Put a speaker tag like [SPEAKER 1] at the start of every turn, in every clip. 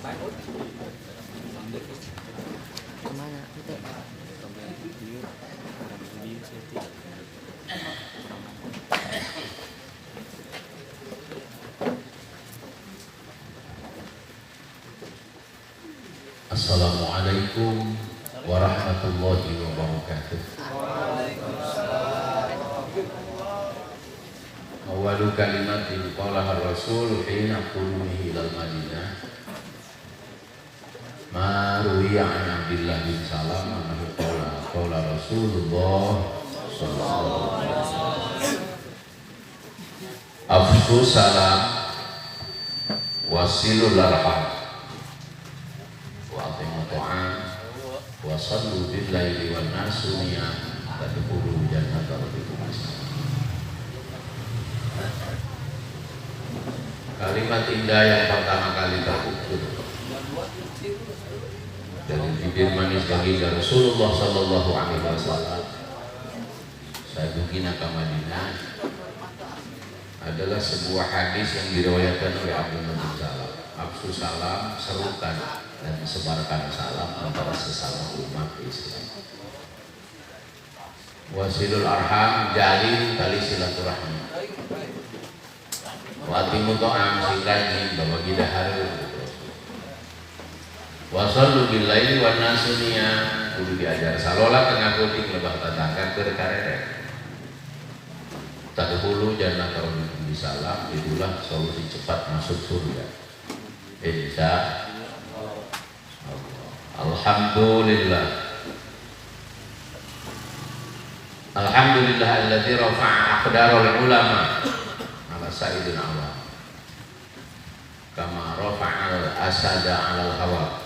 [SPEAKER 1] Kemana? Itu.
[SPEAKER 2] Assalamualaikum warahmatullahi wabarakatuh. Awalu kalimatin qalaha Rasul hina qulumihi ilal Madinah. Ma ruwiya an Abdillah bin Salam annahu qala Rasulullah sallallahu alaihi wasallam. Afshu salam wasilul arham wa atimu ta'am wa sallu bil laili wan nasu niyam tadkhulu jannata rabbikum. Kalimat indah yang pertama kali terukur dari bibir manis baginda Rasulullah sallallahu alaihi wasallam saat Madinah ke Madinah adalah sebuah hadis yang diriwayatkan oleh Abdullah bin Salam. Afsu salam, serukan dan sebarkan salam antara sesama umat Islam. Wasilul arham, jalin tali silaturahmi. Watimu to'am silahin berbagi dahar. Wasallu billaili wan nasu niyam, kudu diajar salola tengah puting lebah tatangkan berkarere. Tadkhulu jannata rabbikum bisalam, itulah solusi cepat masuk surga. Insya Allah. Alhamdulillah. Alhamdulillah alladzi rafa'a aqdarul ulama ala sa'idil awam. Kama rafa'al asada 'alal hawa.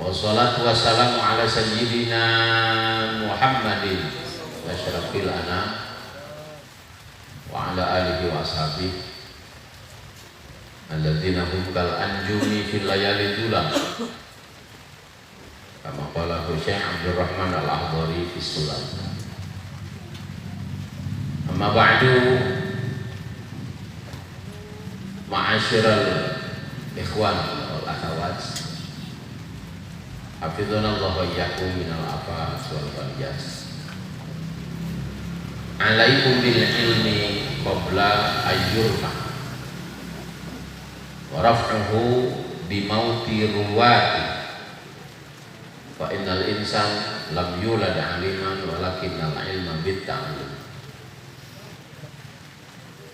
[SPEAKER 2] Wassalatu wassalamu ala sayyidina Muhammadin asyrafil anam wa ala alihi wa ashabihi alladzina hum kal anjumi fil layali dulam kama qala Syekh Abdul Rahman Al-Ahdari fi Sulam. Amma ba'du, ma'asyiral ikhwan wal akhawat, hafizanallahu wa iyyakum minal afat wal faljat. Alaikum bil ilmi qabla ayyurfa wa raf'uhu bi mauti ruwati fa innal insan lam yulad aliman walakinnal ilma bit ta'allum.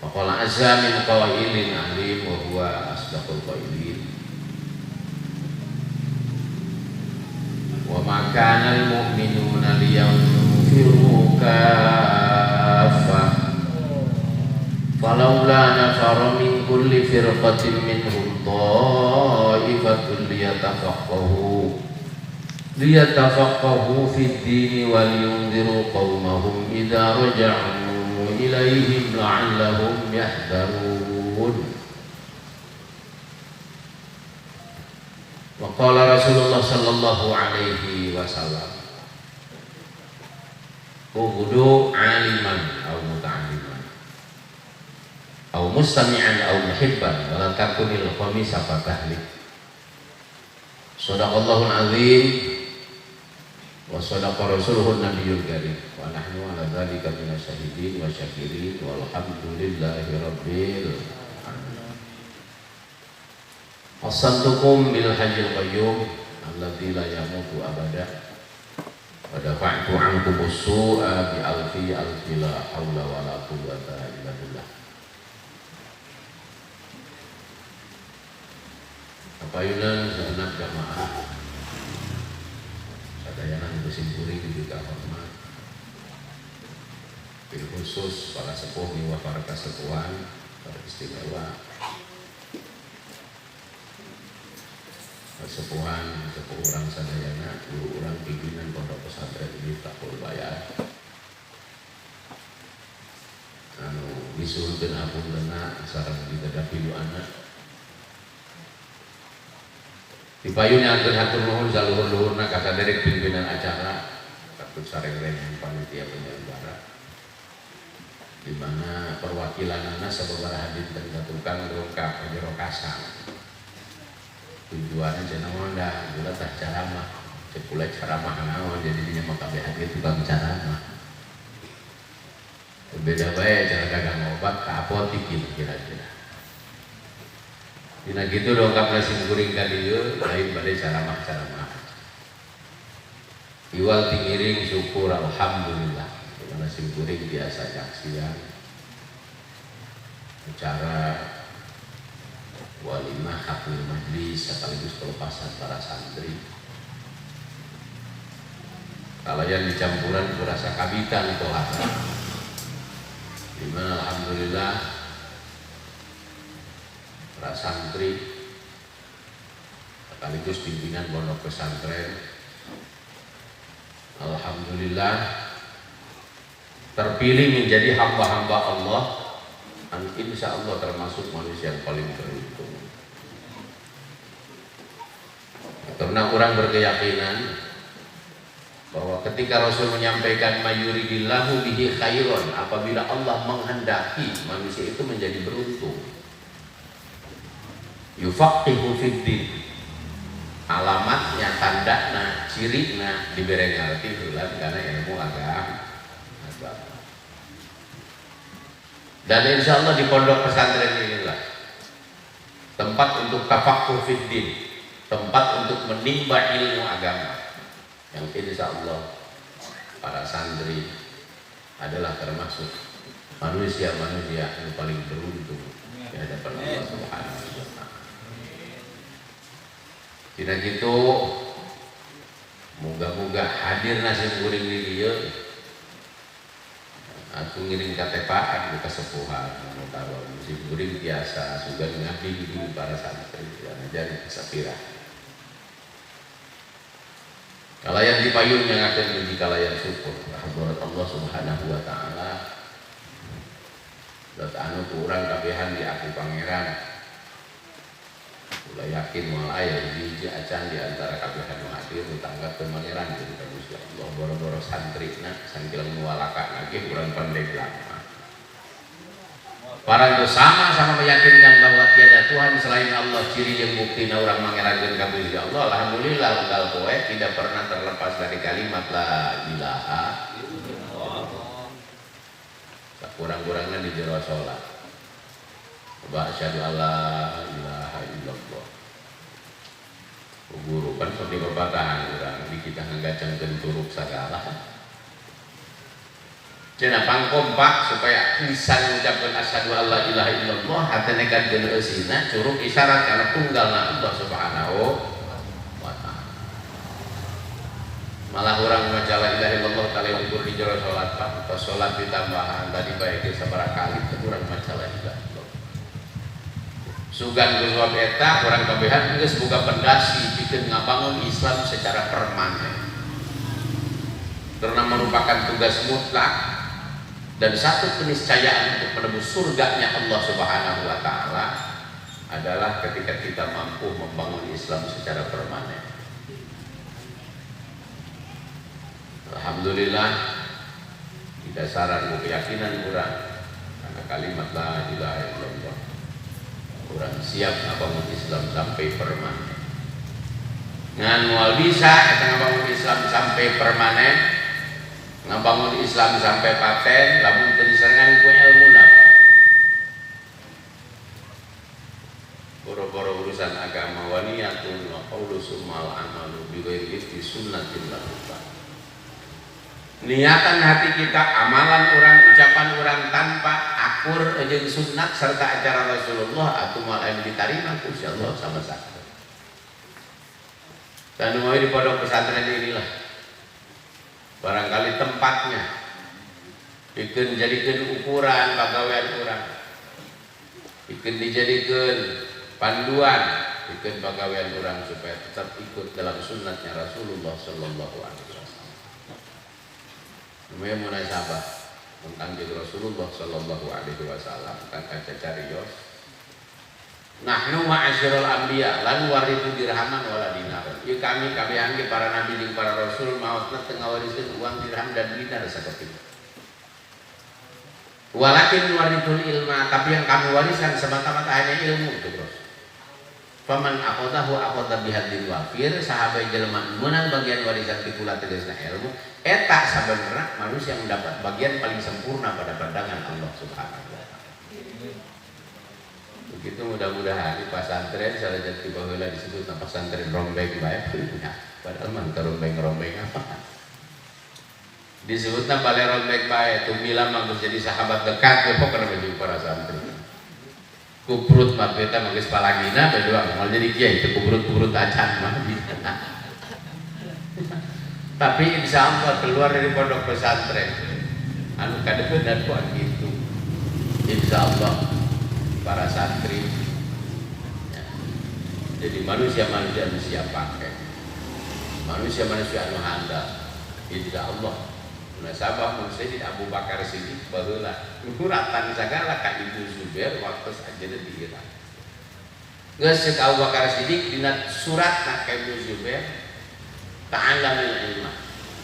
[SPEAKER 2] Wa qala azza min qailin alim wa huwa asdaqul qailin. Wa ma kana al mu'minuna liyanfiru falaula nafara min kulli firqatin minhum ta'ifatun liyatafaqahu fid dini wal yunziru qaumahum idza raja'u ilaihim la'allahum yahdharun. Wa qala Rasulullah sallallahu alaihi wasallam, ughdu aliman aw muta'alliman aw mustami'an aw muhibban wa la takunil khamisa fatahlik. Shadaqallahul azim wa shadaqa rasuluhun nabiyyul karim wa nahnu ala dzalika minasyahidin wa syakirin walhamdulillahi rabbil alamin. Assantukum bil hayyil qayyum alladzi la yamutu abada wa dafa'tu ankum as-su'a bi alfi la haula wa la quwwata illa billah. Kapayunan segenap jamaah sadayanan bersimpuri juga hormat, bil khusus para sepuh wa para kasepuhan teristimewa, sepuhan sepuh orang sadayana, guru orang pimpinan pondok pesantren ini Takul Bayar. Anu wisuhkeun hapuntenna sareng ditadapi du anak. Dipayunyakeun hatur nuhun saluhur-luhurna ka saderek pimpinan acara, katut sareng-reng panitia penyelenggara. Di mana perwakilanana sababaraha dinten tukang dongkap jero kasang. tujuannya cenah dah gula tah ceramah cepule ceramah naon jadi dia mah kabeh hati tukang ceramah beda bae cara dagang obat ka apotik gitu kira-kira dina gitu dongkap nasi goreng ka dieu lain bade ceramah iwal tingiring syukur alhamdulillah nasi goreng biasa jaksian acara walimah hakul majlis sekaligus pelepasan para santri kalau yang dicampuran berasa kabitan atau apa dimana alhamdulillah para santri sekaligus pimpinan pondok pesantren alhamdulillah terpilih menjadi hamba-hamba Allah dan insya Allah termasuk manusia yang paling beruntung karena orang berkeyakinan bahwa ketika Rasul menyampaikan mayuridillahu bihi khairon apabila Allah menghendaki manusia itu menjadi beruntung yufaqihu fiddin alamatnya tandana cirina diberi ngerti bulan karena ilmu agama dan insya Allah di pondok pesantren inilah tempat untuk tafaqquh fiddin tempat untuk menimba ilmu agama yang insya Allah para santri adalah termasuk manusia-manusia yang paling beruntung di hadapan Allah Subhanahu wa Ta'ala. Tidak gitu, moga-moga hadir nasi goreng di dia. Aku ngiring katepaan di kesepuhan, kalau nasi goreng biasa sudah ngabdi di para santri dan jadi kesapirah. Kalayan di payung yang akan menjadi kalayan syukur rahmat Allah Subhanahu wa Ta'ala dan anu kurang kabehan di aku pangeran ulah yakin moal aya hiji acan di antara kabehan nu hadir ditanggap ke pangeran jadi Gusti Allah boro-boro santrina sangkilang mualaka lagi kurang pandeglang para itu sama meyakinkan bahwa tiada Tuhan selain Allah ciri yang bukti orang mangerakeun ka Gusti Allah alhamdulillah unggal poe tidak pernah terlepas dari kalimat la ilaha illallah sakurang-kurangna di jero salat wa asyhadu alla ilaha illallah guru kan seperti pepatahan urang di kita ngagacangkeun turuk sagala cenah pangkompak supaya bisa mengucapkan asyhadu alla ilaha illallah hatena gadeuh eusina curug isyarat karena tunggalna Allah Subhanahu wa Ta'ala. Malah orang maca la ilaha illallah kali ukur di jero salat Pak, pas salat ditambahan tadi bae ge sabaraha kali urang maca la ilaha illallah. Sugan geus wab eta urang kabehan geus boga pondasi pikeun ngabangun Islam secara permanen. Karena merupakan tugas mutlak dan satu keniscayaan untuk menembus surganya Allah Subhanahu wa Ta'ala adalah ketika kita mampu membangun Islam secara permanen. Alhamdulillah di dasaran keyakinan orang karena kalimat la ilaha illallah orang siap ngabangun Islam sampai permanen ngan moal bisa eta ngabangun Islam sampai permanen ngabangun Islam sampai paten lamun teu diserangan ku ilmuna boro-boro urusan agama wa niyatun wa qaulu summal amalu bi ghairi itti sunnatin lakukan niatan hati kita amalan orang ucapan orang tanpa akur jeung sunnah serta ajaran Rasulullah atuh moal aya diterima ku insyaallah sama sakit dan mau di pondok pesantren inilah barangkali tempatnya bikin jadikan ukuran pagawean orang bikin dijadikan panduan bikin pagawean orang supaya tetap ikut dalam sunnahnya Rasulullah Sallallahu Alaihi Wasallam. Namanya munasabah tentang jadi Rasulullah Sallallahu Alaihi Wasallam tentang kaca carios. Nahnu ma'asyiral anbiya lan warithu dirhaman wala dinar. Ieu kami kabehan ge para nabi jeung para rasul maosna teu ngawariskeun uang dirham dan dinar sakitu. Walakin warithul ilma, tapi yang kami wariskan semata-mata hanya ilmu itu, Bro. Faman aqadahu aqada bihadin wafir, sahabat jelema menang bagian warisan pikulah tegasna ilmu eta sabenerna manusia yang mendapat bagian paling sempurna pada pandangan Allah Subhanahu wa taala. Begitu mudah-mudahan di pesantren salah jati baheula disebut pesantren rombeng bae ya, padahal mah rombeng-rombeng apa. Disebutna bale rombeng bae tumila mah jadi sahabat dekat pokokna baju para santri. Kuprut mah beta mah geus palagina bae doang mau jadi kiai teu kuprut-kuprut acan mah. Tapi insyaallah keluar dari pondok pesantren anu kadeukeun dan kuat gitu. Insyaallah para santri ya. Jadi manusia-manusia anu siap pakai. Manusia-manusia anu handal. Insyaallah nasabah Sayyid Abu Bakar Siddiq baheula nukuratan sagala ka Ibu Zubair waktu aja di Irak. Geus Abu Bakar Siddiq dina suratna ka Ibu Zubair ta'allamil ilma.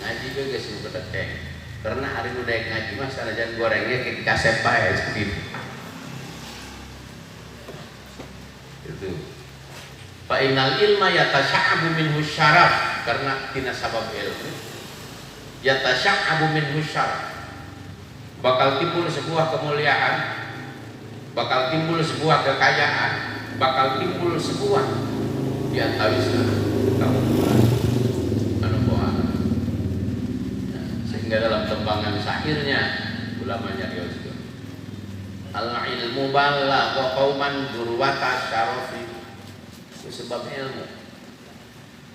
[SPEAKER 2] Ngaji ge geus nu kedetek. Karena hari nu daek ngaji mah sanajan gorengnya ke kasep bae kitu. Itu. Fa innal ilma yatasha'abu minhu syaraf, karena tina sabab ilmu yatasya'abu minhu syaraf, bakal timbul sebuah kemuliaan, bakal timbul sebuah kekayaan, bakal timbul sebuah diantawisna keunggulan anu poana. Sehingga dalam tembangan syairnya ulama nyarioskeun al ilmu balagha qauman durwata syarafi, sebab ilmu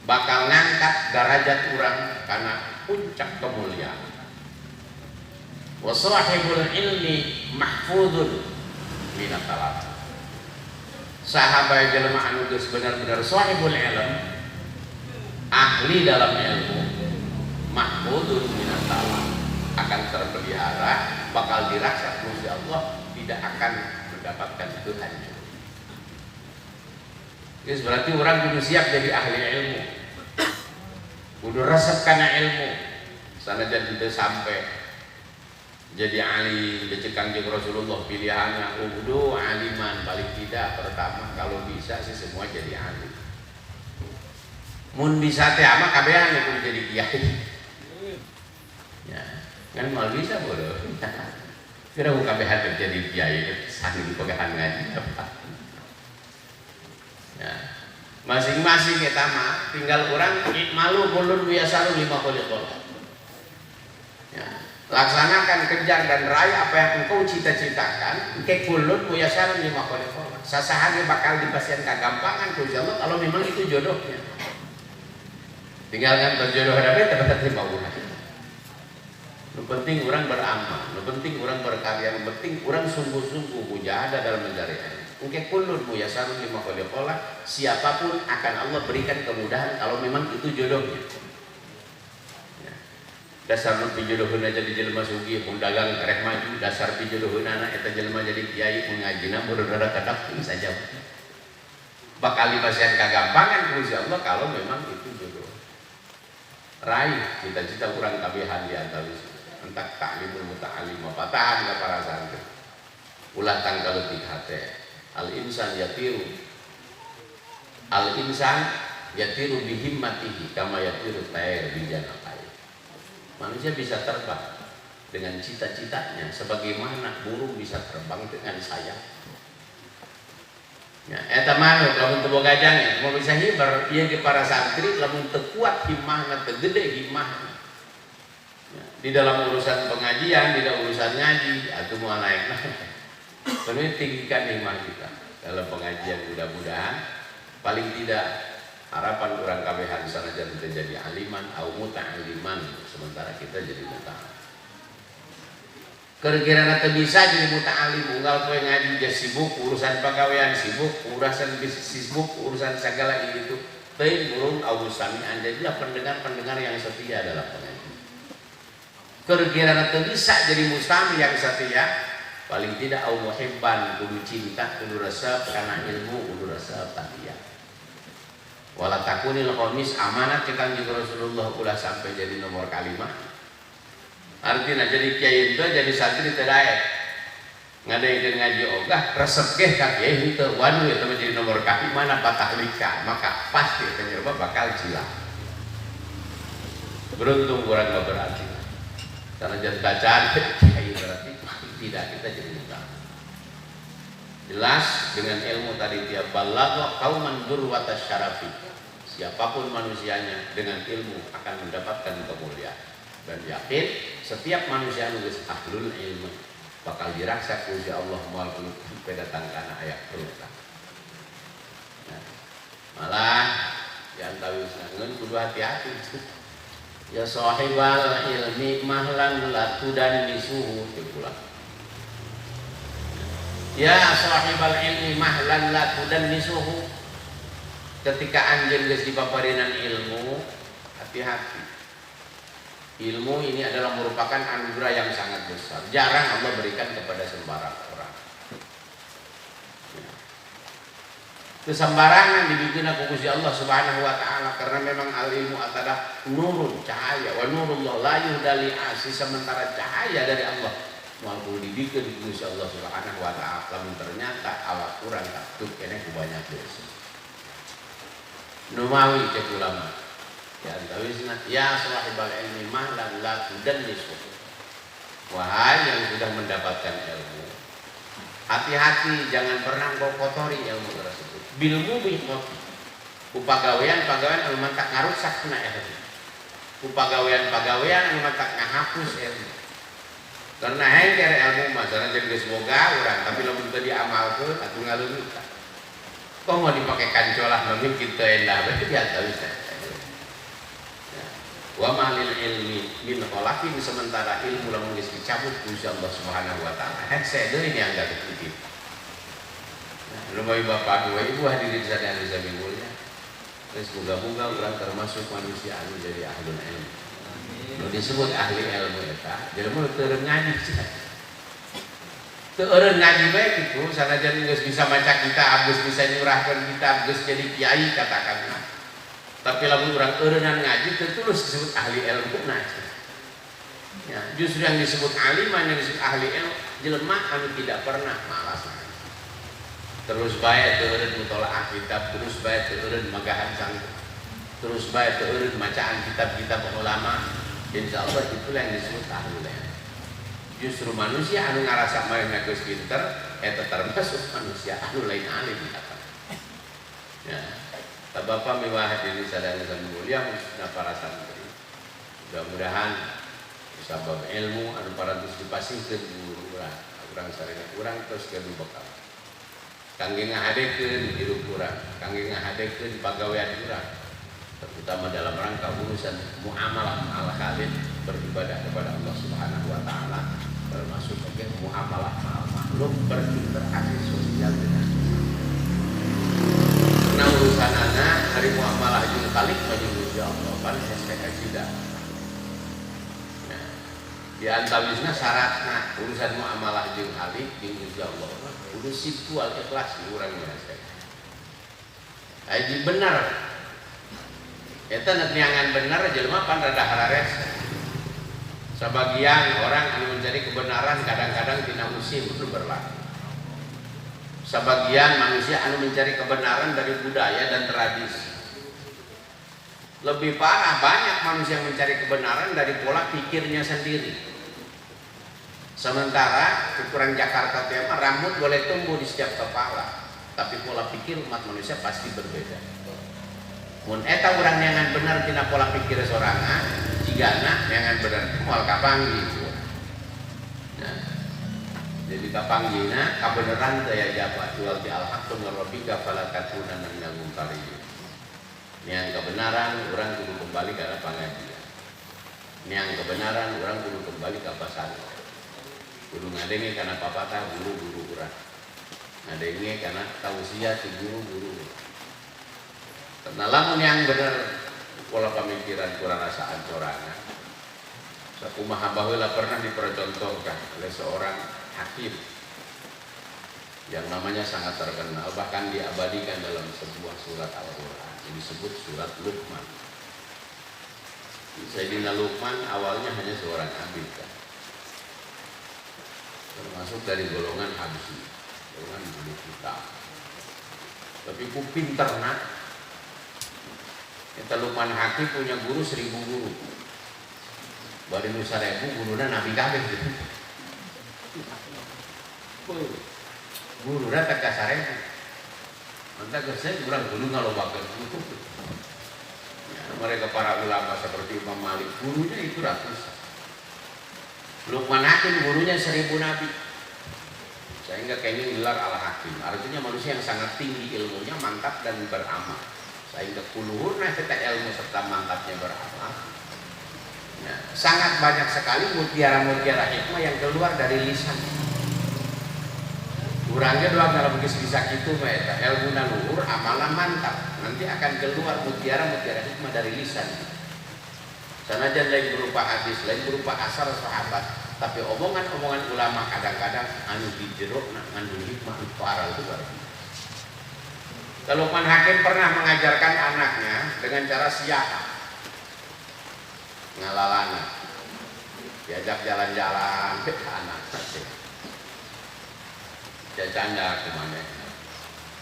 [SPEAKER 2] bakal ngangkat derajat urang karena puncak kemuliaan. Wa sahibul ilmi mahfudun minat talab. Sahabat jelema anu geus benar-benar sahibul ilm, ahli dalam ilmu, mahfudun minat talab, akan terpelihara, bakal dirasa Gusti Allah, tidak akan mendapatkan kehancuran. Itu berarti orang kudu siap jadi ahli ilmu. Kudu resep kana ilmu. Sanajan teu sampai jadi ahli dicekang jeung Rasulullah pilihannya kudu aliman, paling tidak pertama kalau bisa sih semua jadi ahli. Mun bisa teh mah kabehan kudu jadi kiai. Ya, kan mau bisa bodoh. Kira ku kabehan jadi kiai sambil pegahan ngaji apa. Ya. Masing-masing kita mah tinggal orang malu kulun biasa 5 kali kolot. Ya. Laksanakan, kejar dan raih apa yang engkau cita-citakan. Ke kulun biasa 5 kali kolot. Sasahanya bakal dipasien kegampangan ku Allah kalau memang itu jodohnya. Tinggalkan berjodoh dapat dapat 5 bulan. Yang penting orang beramal, yang penting orang berkarya, yang penting orang sungguh-sungguh mujahadah dalam mencari ilmu. Mungkin kulun muyasarun 5 kali kolot, siapapun akan Allah berikan kemudahan kalau memang itu jodohnya. Ya. Dasar nu pijodoheun jadi jelema sugih, mun dagang karek maju, dasar pijodoheun anak eta jelema jadi kiai mun ngajina beureudah kadak saja. Bakal dipasieun kagampangan Gusti Allah kalau memang itu jodoh. Raih cita-cita urang kabehan di antawis entak ta'limul muta'allim patahan ka para santri. Ulah tanggal leutik hate. Al-insan yatiru bihimmatihi kama yatiru tayr bijanakai. Manusia bisa terbang dengan cita-citanya sebagaimana burung bisa terbang dengan sayap. Ya, eta manuk lamun teu boga gajangnya mau bisa hibar ieu ge para santri lamun teu kuat himmahna teu gede himmahna. Ya, di dalam urusan pengajian, di dalam urusan ngaji atuh moal naik. Perlu tinggikan iman kita dalam pengajian, mudah-mudahan paling tidak harapan orang kabehan sanajan kita jadi aliman au muta'aliman sementara kita jadi muta'alim. Kira-kira teu bisa jadi muta'alim unggal poe ngaji ge sibuk urusan pagawean, sibuk urusan bisnis, sibuk urusan segala itu teuing burung au sami'an, jadilah pendengar-pendengar yang setia dalam pengajian. Kira-kira teu bisa jadi mustami yang setia, paling tidak au muhibban, kudu cinta, kudu resep karena ilmu, kudu resep taqiyah. Wala takunil khamis amanat kita Kanjeng Rasulullah ulah sampai jadi nomor kalimah. Artinya jadi kiai itu jadi santri teu daek. ngadaikeun ngaji ogah resep ge ka kieu henteu waduh eta mah jadi nomor kaki mana patah lika maka pasti eta nyeureuh bakal jilang. Beruntung kurang berarti karena jangan bacaan kiai berarti tidak kita jadi mudah. Jelas dengan ilmu tadi tiap balagha qauman durwata syarafi, siapapun manusianya dengan ilmu akan mendapatkan kemuliaan. Dan yakin setiap manusia anu geus ahlul ilmu bakal diraksa ku Allah moal datang kana aya perintah. Nah, malah yang tawisnaeun kudu hati-hati. Ya sahibal ilmi mahlan latudan misuhu diulang. Ya sahibal ilmi mahlan latudan misuhu. Ketika anjeun geus dipaparinan ilmu, hati-hati. Ilmu ini adalah merupakan anugerah yang sangat besar. Jarang Allah berikan kepada sembarang orang. Kesembarangan dibikin aku Gusti Allah Subhanahu wa taala karena memang al-ilmu adalah nurun cahaya wa nurullah la yuhdali asi sementara cahaya dari Allah walaupun dibikin Gusti Allah Subhanahu wa taala lamun ternyata awak kurang takut kene ku banyak dosa. Numawi cek ulama ya antawisna ya sahibal ilmi mahlan la tudannisu. Wahai yang sudah mendapatkan ilmu, hati-hati jangan pernah kau kotori ilmu tersebut. Bilmu bihmoti upagawean anu mantak ngarusak kena ilmu, upagawean anu mantak ngahapus ilmu. Karena hengker ilmu masalah jadi semoga orang tapi lamun teu diamalkeun atuh ngaleungit. Kok mau dipakai kancolah mungkin kita endah berarti biasa bisa. Wa malil ilmi min khalakin sementara ilmu lamun geus dicabut ku Allah Subhanahu wa taala. Hese deui dianggap kitu. Rumah bapak dua ibu hadirin sadaya sami mulia. Terus moga-moga urang termasuk manusia anu jadi ahlul ilmu. Nu disebut ahli ilmu eta, jelema teu ngaji cenah. Teu eureun ngaji bae kitu, sanajan geus bisa maca kitab, geus bisa nyurahkeun kitab, geus jadi kiai katakanlah. Tapi lamun urang eureunnan ngaji teu tulus disebut ahli ilmu nah. Ya, justru yang disebut aliman yang disebut ahli ilmu jelema anu tidak pernah malas. Terus bae teu eureun mutolaah kitab, terus bae teu eureun magahan sanggup, terus bae teu eureun macaan kitab-kitab ulama. Insyaallah itulah yang disebut ahlul ilm. Justru manusia anu ngarasa marena geus pinter eta termasuk manusia anu lain alim kata. Ya. Bapak mewah hadirin sadaya mulia khususnya para santri. Mudah-mudahan sabab ilmu anu parantos dipasingkeun guru urang sareng urang terus kedu bekal. Kangge ngahadekeun hidup urang, kangge ngahadekeun pagawean urang, terutama dalam rangka urusan muamalah al-khalid beribadah kepada Allah Subhanahu wa taala, termasuk juga muamalah makhluk berinteraksi sosial dengan nah urusan anak hari muamalah jeung kalik maju Gusti Allah pan hese tidak. Nah, di antawisna syaratna urusan muamalah jeung kalik jeung Gusti Allah kudu situ al ikhlas di urang hese. Aji bener. Eta neangan bener jelema pan rada harares. Sebagian orang anu mencari kebenaran kadang-kadang tina musim itu berlaku. Sebagian manusia anu mencari kebenaran dari budaya dan tradisi. Lebih parah banyak manusia yang mencari kebenaran dari pola pikirnya sendiri. Sementara ukuran Jakarta tema rambut boleh tumbuh di setiap kepala, tapi pola pikir umat manusia pasti berbeda. Mun eta urang nyangan bener tina pola pikir sorangan, jigana nyangan bener moal kapanggi. Nah, jadi kapanggina kabeneran teh ya jabat jual di al-haqqu min rabbika fala takunanna minal mumtarin. Yang kebenaran orang kudu kembali ke arah pengajian. Yang kebenaran orang kudu kembali ke pesantren. Kudu ngadenge karena papatah guru-guru urang. Ngadenge karena tausiah si guru-guru. Karena lamun yang benar pola pemikiran kurang rasaan sorangan. Sakumaha baheula pernah dipercontohkan oleh seorang hakim yang namanya sangat terkenal, bahkan diabadikan dalam sebuah surat Al-Quran yang disebut surat Luqman. Sayyidina Luqman awalnya hanya seorang abid kan? termasuk dari golongan habsi, golongan bulu hitam. Tapi ku pinter nak. Kita Luqman Hakim punya guru 1000 guru. Bari nu 1000 guruna nabi kabeh gitu. Guruna teh ka 1000. Mantap geus urang dulu ngalobakeun guru. Ya, mereka para ulama seperti Imam Malik, gurunya itu ratusan. Luqman Hakim gurunya 1000 nabi. Sehingga kayaknya gelar al-hakim, artinya manusia yang sangat tinggi ilmunya, mantap dan beramal. Sehingga kuluhurna kita ilmu serta mantapnya beramal. Ya, sangat banyak sekali mutiara-mutiara hikmah yang keluar dari lisan. Kurangnya doang kalau bisa gitu, ilmu luhur, amalan mantap. Nanti akan keluar mutiara-mutiara hikmah dari lisan. Sanajan lain berupa hadis, lain berupa asar sahabat. Tapi omongan-omongan ulama kadang-kadang anu dijeruk ngandung hikmah parah itu baru. Luqman Hakim pernah mengajarkan anaknya dengan cara siapa? Ngalalana. Diajak jalan-jalan ke anak. Jajanda kemana?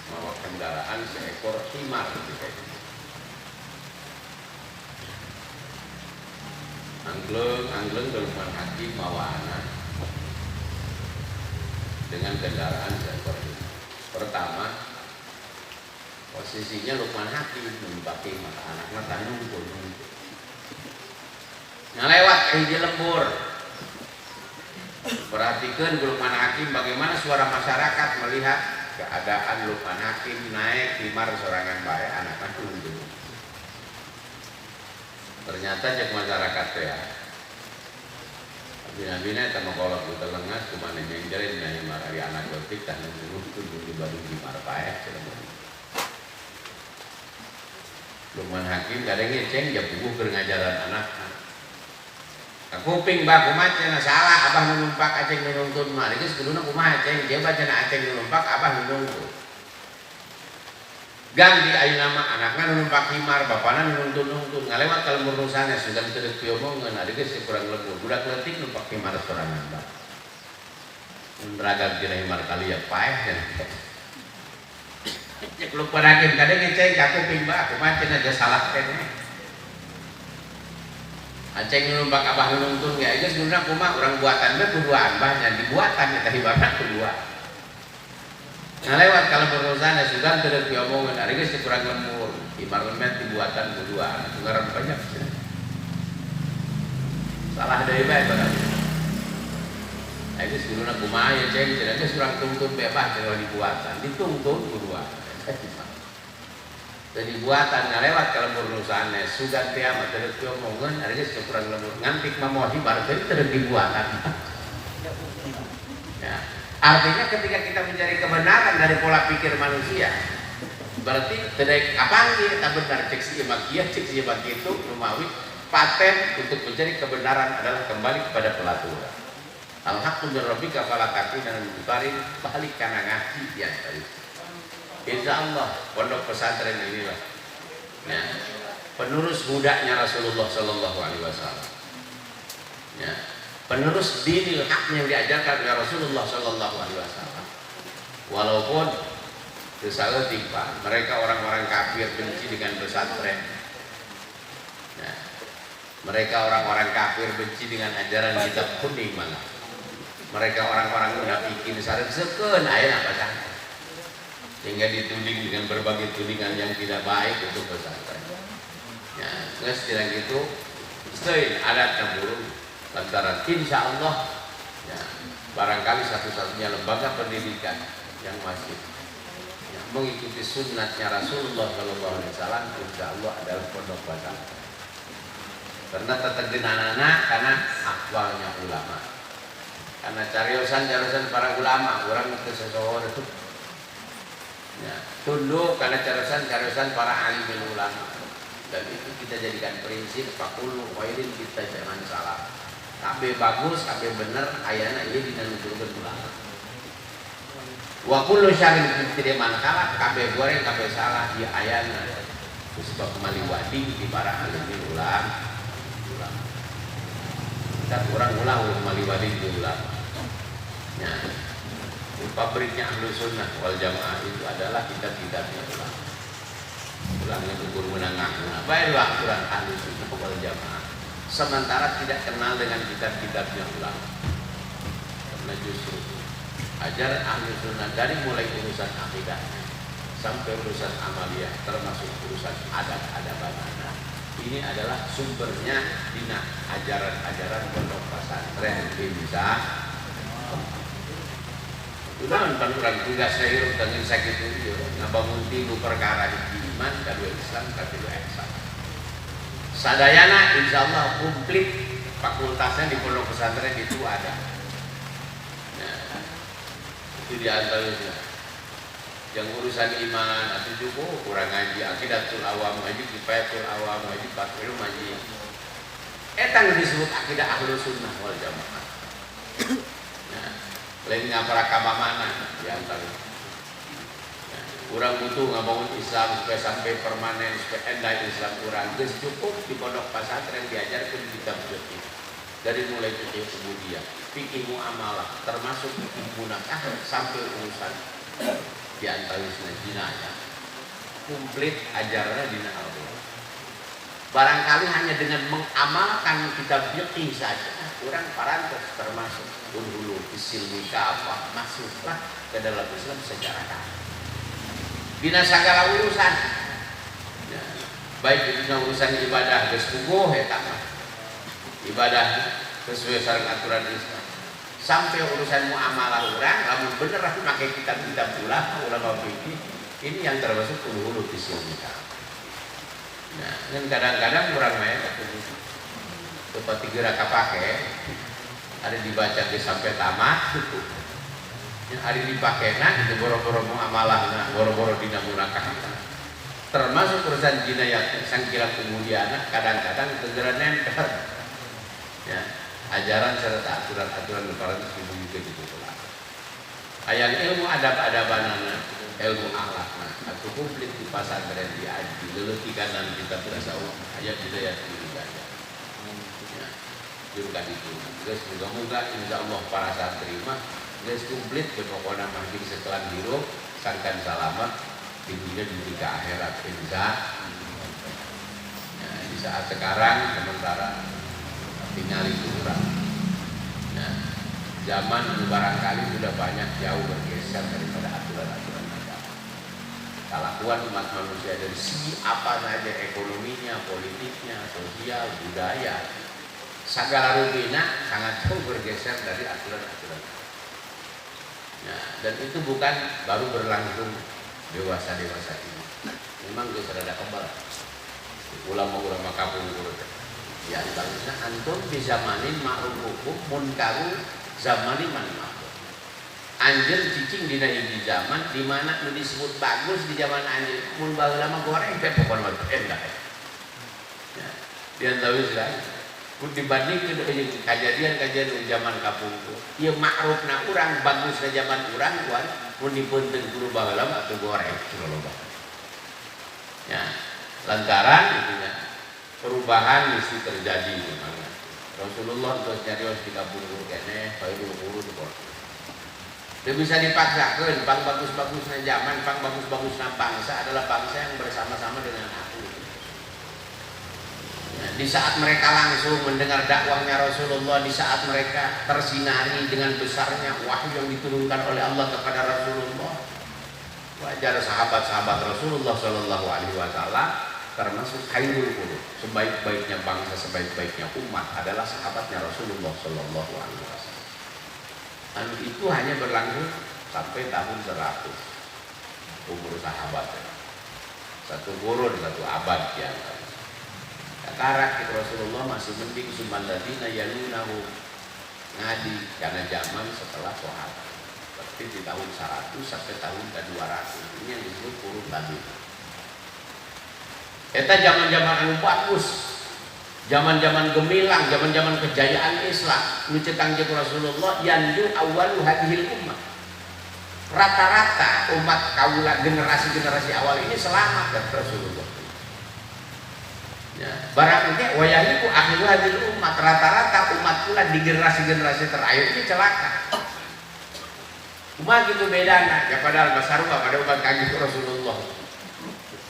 [SPEAKER 2] Bawa kendaraan seekor himar gitu. Angleng ke Luqman Hakim bawa anak dengan kendaraan seekor himar. Pertama, posisinya Luqman Hakim numpak himar, anaknya tanya nunggu. Ngalewat hiji lembur. Perhatikan Luqman Hakim bagaimana suara masyarakat melihat keadaan Luqman Hakim naik himar sorangan bae, anaknya nunggu. Ternyata cek masyarakat ya. Bina-bina sama kolot kita lengas cuma nenjenjerin nanya marah anak gotik dan nunggu di baru di marpaeh. Luqman Hakim gak ada ngeceng ya buku ngajaran anak. Kuping bah kumaha salah abah numpak aceng nuntun mah. Geus kuduna kumaha aceng dia baca aceng numpak abah nuntun. Ganti ayeuna mah anakna numpak himar, bapana nuntun-nuntun ngalewat ka lembur nusana sugan teu deuk piomongeun ari geus kurang lembur. Budak leutik numpak himar sorangan bah. Mun ragam dina himar kali ya paeh ya. Cek Luqman Hakim kadang ngeceng ka kuping bah kumaha cenah geus salah teh. Aceng numpak abah nuntun ya geus guna kumaha urang buatan mah kuduaan bah nya dibuatan eta hibarna kuduaan. Ngalewat kalau berusaha sudah tidak diomongin hari ini kurang lembur di parlemen dibuatan kedua anggaran banyak salah dari baik berarti itu sebelumnya kumaha ya ceng tidak kurang tuntun bebas kalau dibuatan dituntun kedua jadi buatan ngalewat kalau berusaha sudah tiap tidak diomongin hari ini kurang lembur ngantik mamohi baru tidak dibuatan ya. Artinya ketika kita mencari kebenaran dari pola pikir manusia, berarti tidak apa kita benar cek si makia, cek si makia itu Romawi paten untuk mencari kebenaran adalah kembali kepada pelaturan. Al-haqqu min rabbika fala takuna minal mumtarin, balik kana ngaji ya tadi. Insyaallah pondok pesantren inilah. Ya, penerus budaknya Rasulullah sallallahu alaihi wasallam. Ya. Penerus dinil hak yang diajarkan oleh Rasulullah Sallallahu Alaihi Wasallam. Walaupun kesalahan Pak, mereka orang-orang kafir benci dengan pesantren. Nah, mereka orang-orang kafir benci dengan ajaran kitab kuning mana. Mereka orang-orang munafikin sareng seukeun aya apa saja. Sehingga dituding dengan berbagai tudingan yang tidak baik untuk pesantren. Ya, terus dengan itu, selain adat burung. Lantaran insya Allah ya, barangkali satu-satunya lembaga pendidikan yang masih ya, mengikuti sunnatnya Rasulullah Sallallahu Alaihi Wasallam insya Allah adalah pondok pesantren. Karena tetap anak karena akwalnya ulama, karena cariosan para ulama orang itu seseorang itu ya, tunduk karena cariosan para alim ulama dan itu kita jadikan prinsip fakulu khairin kita jangan salah. Kabeh bagus, kabeh bener, ayana ieu dina nuturkeun ulama. Wa kullu syai'in fi mankalah, kabeh goreng, kabeh salah ieu ayana. Sebab kembali wadi di para alim ulama. Dan orang ulang kembali wadi di ulama. Ya, pabriknya Ahlus Sunnah wal Jamaah itu adalah kitab-kitabnya ulama. Ulama itu guru menengah. Baiklah Quran Ahlus Sunnah wal Jamaah. Sementara tidak kenal dengan kitab-kitabnya ulama. Karena justru ajaran Ahlus Sunnah dari mulai urusan akidahnya sampai urusan amaliyah, termasuk urusan adab-adaban, ini adalah sumbernya dina ajaran-ajaran pondok pesantren bisa. Udah kan orang tugas saya hirup dengan sakit itu, ngabangun tilu perkara di iman, kedua Islam, kedua ihsan. Sadayana insya Allah komplit fakultasnya di pondok pesantren itu ada. Nah, itu di antaranya. Yang urusan iman atau cukup kurang ngaji akidatul awam ngaji kifayatul awam ngaji batul ngaji etang disebut akidah Ahlus Sunnah wal Jamaah. Nah, lain ngapara kamamana di antara. Nah, kurang butuh ngabangun Islam supaya sampai permanen supaya endah Islam kurang geus cukup di pondok pesantren diajarkan kitab fikih dari mulai fikih kemudian fikih muamalah termasuk fikih munakah sampai urusan di antawisna jinayah komplit ajarannya dina Allah. Barangkali hanya dengan mengamalkan kitab fikih saja kurang parantos termasuk hulu isilmi kafah masuklah ke dalam Islam secara kafah dina segala urusan ya, baik itu urusan ibadah geus puguh eta mah ibadah sesuai sareng aturan Islam sampai urusan muamalah orang, lamun bener pakai kitab-kitab ulama fikih, ini yang termasuk hulu-hulu isilmika. Nah, dan kadang-kadang orang main seperti gerak pakai, ada dibaca sampai tamat, yang hari dipakai itu boro-boro muamalah, boro-boro dina munakah. Termasuk urusan jinayat sangkiran kemudian, kadang-kadang segera nempel. Ya. Ajaran serta aturan-aturan lebaran itu juga ditutup. Ayat ilmu adab-adabanana, ilmu akhlakna, atau komplit di pesantren diaji, leletikan dan kita berasa ayat hidayah ini saja. Ya, juga itu. Guys, moga-moga insya Allah para santri mah, guys komplit ke pokoknya makin setelah hidup, sangkan selamat di dunia di akhirat insya. Ya, di saat sekarang sementara tinggal itu kurang. Nah, zaman barangkali sudah banyak jauh bergeser daripada aturan-aturan agama. Kelakuan umat manusia dari segi apa saja ekonominya, politiknya, sosial, budaya, segala rupina sangat jauh bergeser dari aturan-aturan. Nah, dan itu bukan baru berlangsung dewasa-dewasa ini. Memang geus rada kebal. Ulama-ulama kampung urut. Ya, antaranya antum di zamanin ma'ruf hukum munkaru zamanin man ma'ruf. Anjeun cicing dina hiji zaman di mana nu disebut bagus di zaman anjeun mun baheula mah goreng teh pokona endah. Ya, di antaranya mun dibandingkeun jeung kejadian-kejadian zaman kapungku, ieu ma'rufna urang bagusna zaman urang kuat mun dipunten kudu baheula mah teu goreng loba. Ya, lantaran itunya perubahan mesti terjadi memang. Rasulullah terus nyarios di kampung kene, bae guru itu kok. Dia bisa dipaksakan, pang bagus-bagusnya zaman, pang bagus-bagusnya bangsa adalah bangsa yang bersama-sama dengan aku. Nah, di saat mereka langsung mendengar dakwahnya Rasulullah, di saat mereka tersinari dengan besarnya wahyu yang diturunkan oleh Allah kepada Rasulullah, wajar sahabat-sahabat Rasulullah Shallallahu Alaihi Wasallam termasuk khairul qulub, sebaik-baiknya bangsa, sebaik-baiknya umat adalah sahabatnya Rasulullah Shallallahu Alaihi Wasallam. Dan itu hanya berlangsung sampai tahun 100 umur sahabatnya, satu kurun, satu abad ya. Sekarang Rasulullah masih mending sumandadina yalunahu ngadi karena zaman setelah sahabat. Berarti di tahun 100 sampai tahun ke-200 ini yang disebut kurun tabi'in. Eta zaman-zaman anu bagus, zaman-zaman gemilang, zaman-zaman kejayaan Islam. Nu cekang jeung Rasulullah yanju awwalu hadhil ummah. Rata-rata umat kaula generasi-generasi awal ini selamat dari Rasulullah. Ya, barang engke wayahiku akhiru hadhil ummah, rata-rata umat pula di generasi-generasi terakhir ini celaka. Umat itu bedana, ya padahal masarupa pada umat kanjeng Rasulullah.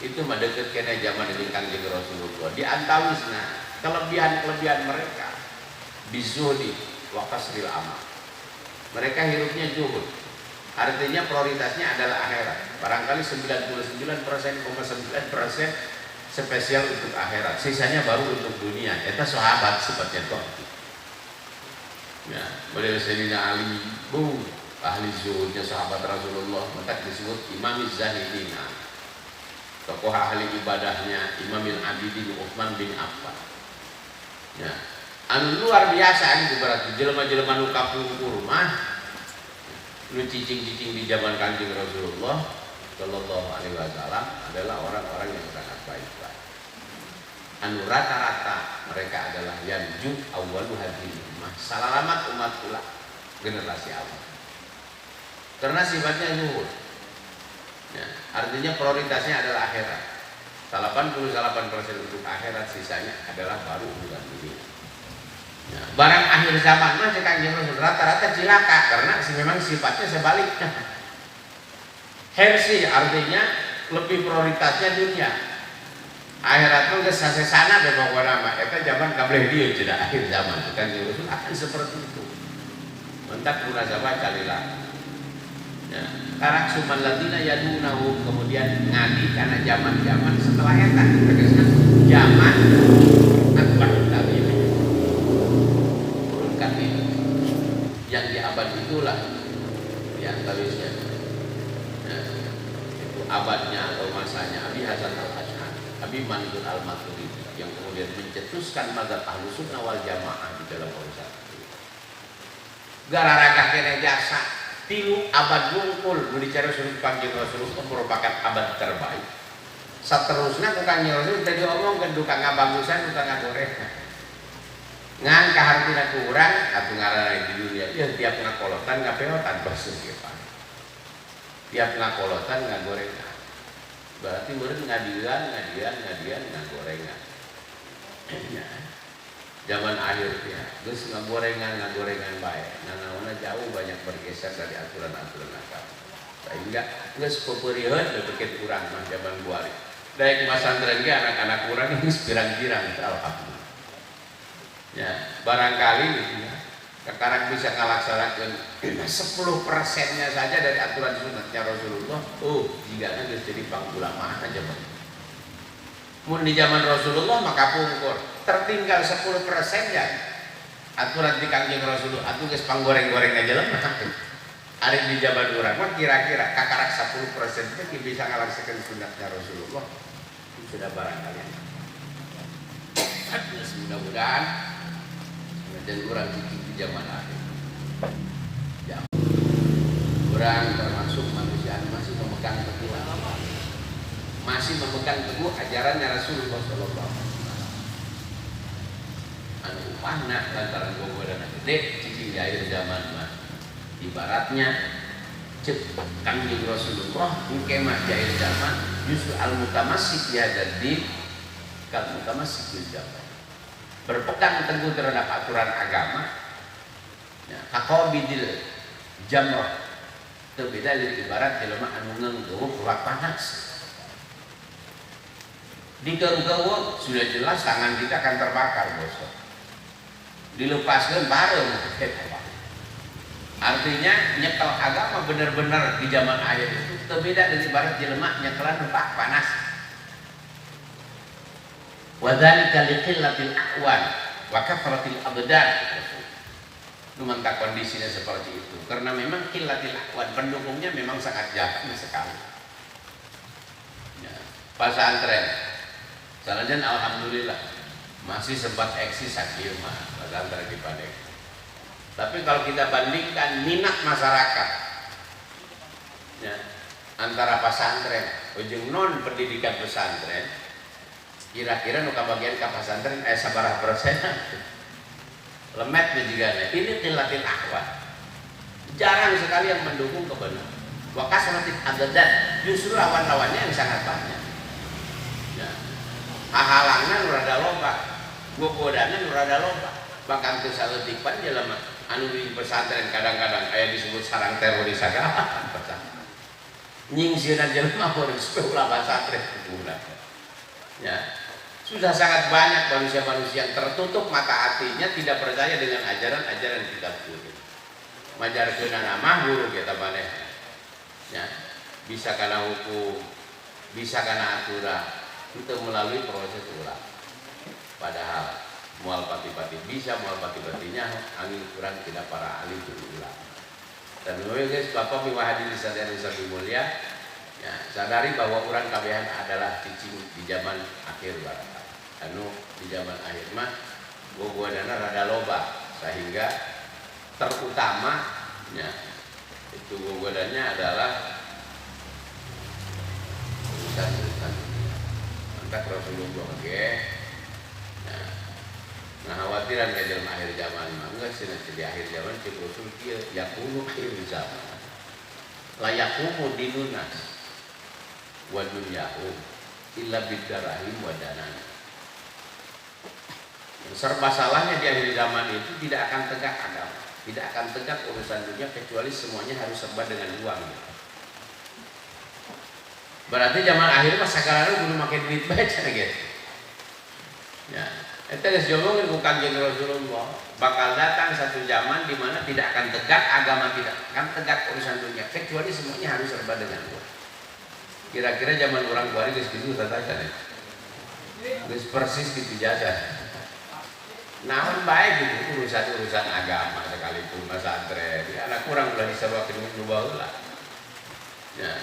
[SPEAKER 2] Itu mah deket kena zaman ini kanjeng Rasulullah. Di antawisna kelebihan-kelebihan mereka bizuhdi wa kasril amal. Mereka hidupnya zuhud. Artinya prioritasnya adalah akhirat. Barangkali 99,9% spesial untuk akhirat. Sisanya baru untuk dunia. Eta sahabat seperti itu. Ya, beliau Sayyidina Ali, ahli zuhudnya sahabat Rasulullah, maka disebut Imam Zahidina. Tokoh ahli ibadahnya Imamil Abidin Utsman bin Affan. Ya, anu luar biasa itu berarti jelema-jelema nu kapungkur mah nu cicing-cicing di zaman Kanjeng Rasulullah sallallahu alaihi wasallam adalah orang-orang yang sangat baik-baik. Anu rata-rata mereka adalah yanju awwalu hadhihi ummah, salamat umat pula generasi awal. Karena sifatnya zuhud. Ya, artinya prioritasnya adalah akhirat. 88% untuk akhirat, sisanya adalah baru urusan dunia. Ya, barang akhir zaman mah Kanjeng Rasul rata-rata cilaka karena memang sifatnya sebaliknya. Hersi artinya lebih prioritasnya dunia. Akhirat itu geus sasesana deh pokoknya mah. Eta zaman kabeh dieu cenah akhir zaman. Kanjeng Rasul akan seperti itu. Mentak munasabah calilah. Ya, karak suman ladina yadunahu, kemudian ngadi karena zaman-zaman setelah eta tegasna zaman akbar tabi'in. Yang di abad itulah yang tawisnya itu abadnya atau masanya Abi Hasan al-Asy'ari, Abi Mansur al-Maturidi yang kemudian mencetuskan mazhab Ahlus Sunnah wal Jamaah di dalam urusan itu. Gararaga kena jasa 3 abad wungkul berbicara sudut Kanjeng Rasulullah merupakan abad terbaik. Saterusna ku Kanjeng Rasul tadi omongkeun duka ngabagusan duka ngagorengan. Ngan kahartina kurang atuh ngaranna di dunia ya tiap ngakolotan ngapeotan persis ya Pak. Tiap ngakolotan ngagorengan. Berarti meureun ngadian ngagorengan. Ya. Zaman akhirnya geus ngagorengan bae. Nanaona jauh banyak bergeser dari aturan-aturan agama. Sehingga geus pepeurieun deukeut urang mah zaman buari. Daek masantren ge anak-anak urang geus pirang-pirang alhamdulillah. Ya, barangkali ya, sekarang bisa ngalaksanakan 10%-nya saja dari aturan sunnahnya Rasulullah. Jika geus jadi pangulama aja Bang. Mun di zaman Rasulullah maka pungkur tertinggal 10% ya aturan di Kanjeng Rasulullah atuh geus panggoreng-goreng aja lemah. Ari di zaman urang mah kira-kira kakarak 10% teh bisa ngalaksanakan sunnahnya Rasulullah. Sudah barangkali. Mudah-mudahan dan urang di zaman akhir. Ya. Urang termasuk manusia masih memegang teguh ajarannya Rasulullah sallallahu alaihi wasallam. Anu upahna lantaran gogorana gede cicing di akhir zaman mah. Ibaratnya cek Kanjeng Rasulullah engke mah di akhir zaman justru al-mutamassik ya jadi kal mutamassik bil zaman. Berpegang teguh terhadap aturan agama. Ya, kaqabidil jamrah. Itu beda dari ibarat jelema anu ngeunggeuk kulak panas. Digeunggeuk sudah jelas tangan kita akan terbakar, Bos. Dilepaskeun bareng. Artinya nyekel agama benar-benar di zaman akhir itu beda dari ibarat jelema nyekelan lebak panas. Wadzalika liqillatil aqwan wa kathratil abdan. Numantak kondisinya seperti itu karena memang qillatil aqwan pendukungnya memang sangat jahat sekali. Ya, pesantren. Sanajan alhamdulillah masih sempat eksis sakieu mah pesantren di Padang. Tapi kalau kita bandingkan minat masyarakat ya, antara pesantren ujung non pendidikan pesantren kira-kira nu kabagian ka pesantren sabaraha persen lemet juga ini qillatil aqwan. Jarang sekali yang mendukung kebenaran. Wa kasratil abdan justru lawan-lawannya yang sangat banyak. Ya. Hahalangna nu rada loba, gogodana nu rada loba. Bahkan teu saleutik pan jelema anu di pesantren kadang-kadang kayak disebut sarang teroris agama nyingsiran jelema pun ulama pesantren ya. Sudah sangat banyak manusia-manusia yang tertutup mata hatinya, tidak percaya dengan ajaran-ajaran kitab guru. Majarkeun nama guru kita maneh. Ya, bisa karena hukum, bisa karena aturan, itu melalui proses ulang. Padahal mual pati-pati bisa, mual pati-patinya angin kurang tidak para ahli berulang. Dan guys, Bapak Ibu hadirin sekalian mulia, ya, sadari bahwa orang kabehan adalah cicing di zaman akhir barang. Anu di zaman akhir mah gogodana rada loba sehingga terutama ya, itu gogodannya adalah urusan mantap Rasulullah nah khawatiran ke dalam akhir zaman mah enggak sih di akhir zaman cik Rasul kieu yakunu akhir zaman la yaqumu dinunas wa dunyahum illa bidarahim wa danan. Serba salahnya di akhir zaman itu tidak akan tegak agama, tidak akan tegak urusan dunia kecuali semuanya harus serba dengan uang. Berarti zaman akhir mah sakararu kudu make duit bae cenah gitu. Ya, eta geus diomongkeun ku Kanjeng Rasulullah, bakal datang satu zaman di mana tidak akan tegak agama, tidak akan tegak urusan dunia kecuali semuanya harus serba dengan uang. Kira-kira zaman orang kuari geus kitu tatacan. Geus persis kitu jasa. Namun baik gitu urusan-urusan agama sekalipun pesantren ya, anak kurang ulah disabakeun nu baheula. Ya,